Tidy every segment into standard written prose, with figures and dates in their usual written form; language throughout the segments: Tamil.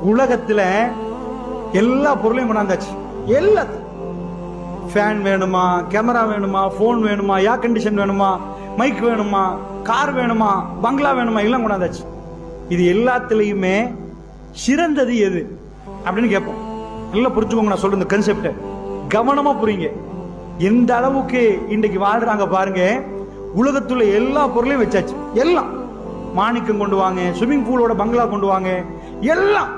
உலகத்துல எல்லா பொருளையும் கொண்டாந்தாச்சு. எல்லாத்தையும், ஃபேன் வேணுமா, கேமரா வேணுமா, போன் வேணுமா, ஏர் கண்டிஷன் வேணுமா, மைக் வேணுமா, கார் வேணுமா, பங்களா வேணுமா, எல்லாம் கொண்டாந்தாச்சு. இது எல்லாத்துலயுமே சிறந்தது எது அப்படின்னு கேட்போம். நல்லா புரிஞ்சுக்கோங்க, நான் சொல்ற இந்த கான்செப்ட் கவனமா புரியுங்க. எந்த அளவுக்கு இன்றைக்கு வாழ்றாங்க பாருங்க. உலகத்துல எல்லா பொருளையும் வச்சாச்சு. எல்லாம் மாணிக்கம் கொண்டு வாங்க, ஸ்விமிங் பூலோட பங்களா கொண்டு வாங்க, எல்லாம்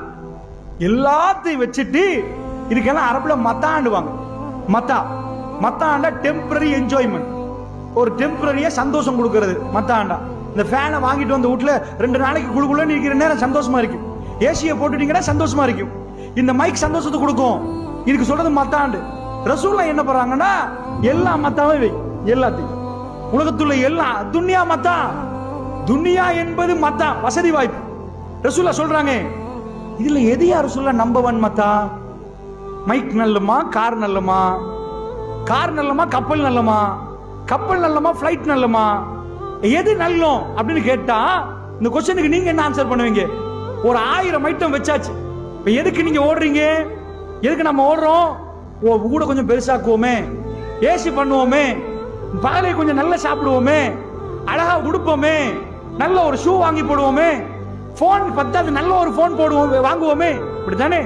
எல்லாத்தையும் வச்சுட்டு இதுக்கெல்லாம் அரபுல மத்தாண்டுவாங்க. மத்தாண்டா டெம்பரரி என்ஜாய்மெண்ட், ஒரு டெம்பரரியா சந்தோஷம் கொடுக்கிறது மத்தாண்டா. இந்த ஃபேனை வாங்கிட்டு வந்து வீட்டுல 2 நாளைக்கு குழுக்குள்ள இருக்கிற நேரம் சந்தோஷமா இருக்கும். ஏசியை போட்டுட்டீங்கன்னா சந்தோஷமா இருக்கும். இந்த மைக் சந்தோஷத்தை கொடுக்கும். இதுக்கு சொல்றது மத்தாண்டு. ரசூல்லா என்ன பண்றாங்கன்னா எல்லா மத்தாவே வை, எல்லாத்தையும் உலகத்துள்ள எல்லாம் துன்யா மத்தா. துன்யா என்பது மத்தா, வசதி வாய்ப்பு. ரசூல்லா சொல்றாங்க, இதுல எது யார் ரசூல்லா நம்பர் 1 மத்தா? மைக் நல்லமா, கார் நல்லமா? கார் நல்லமா, கப்பல் நல்லமா? கப்பல் நல்லமா, பிளைட் நல்லமா? எது நல்லோம் அப்படின்னு கேட்டா இந்த கொஸ்டினுக்கு நீங்க என்ன ஆன்சர் பண்ணுவீங்க? ஒரு 1000 ஐட்டம் வச்சாச்சு. இப்ப எதுக்கு நீங்க ஓடுறீங்க? எதுக்கு நம்ம ஓடுறோம்? கூட கொஞ்சம் பெருசாக்குவோமே, ஏசி பண்ணுவோமே, பகலை கொஞ்சம் நல்லா சாப்பிடுவோமே, அழகா உடுப்போமே, நல்ல ஒரு ஷூ வாங்கி போடுவோமே, போன் பத்தாது நல்ல ஒரு போன் போடுவோம், வாங்குவோமே, இப்படித்தானே?